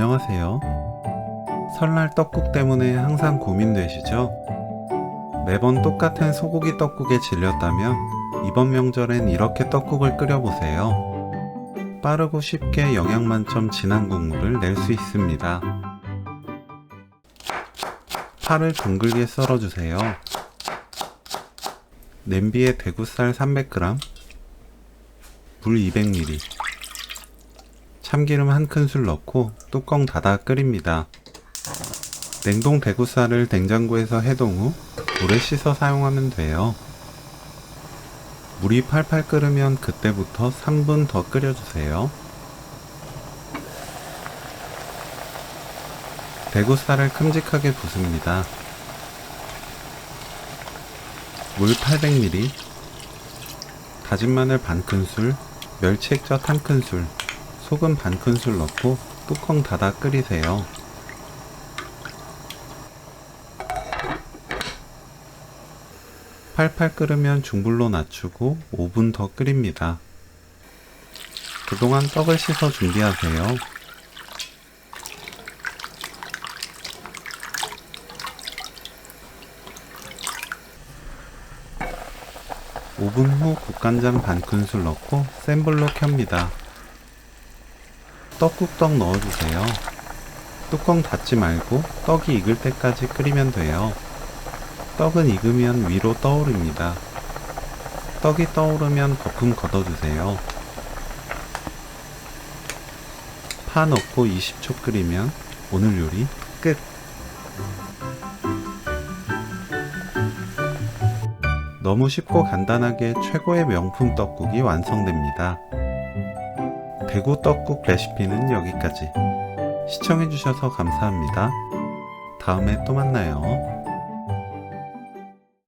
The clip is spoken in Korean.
안녕하세요. 설날 떡국 때문에 항상 고민되시죠? 매번 똑같은 소고기 떡국에 질렸다면 이번 명절엔 이렇게 떡국을 끓여보세요. 빠르고 쉽게 영양 만점 진한 국물을 낼 수 있습니다. 파를 둥글게 썰어주세요. 냄비에 대구살 300g, 물 200ml, 참기름 1큰술 넣고 뚜껑 닫아 끓입니다. 냉동 대구살을 냉장고에서 해동 후 물에 씻어 사용하면 돼요. 물이 팔팔 끓으면 그때부터 3분 더 끓여주세요. 대구살을 큼직하게 붓습니다. 물 800ml, 다진 마늘 반큰술, 멸치 액젓 1큰술, 소금 반큰술 넣고 뚜껑 닫아 끓이세요. 팔팔 끓으면 중불로 낮추고 5분 더 끓입니다. 그동안 떡을 씻어 준비하세요. (5분) 후 국간장 반큰술 넣고 센 불로 켭니다. 떡국떡 넣어주세요. 뚜껑 닫지 말고 떡이 익을 때까지 끓이면 돼요. 떡은 익으면 위로 떠오릅니다. 떡이 떠오르면 거품 걷어주세요. 파 넣고 20초 끓이면 오늘 요리 끝! 너무 쉽고 간단하게 최고의 명품 떡국이 완성됩니다. 대구 떡국 레시피는 여기까지. 시청해주셔서 감사합니다. 다음에 또 만나요.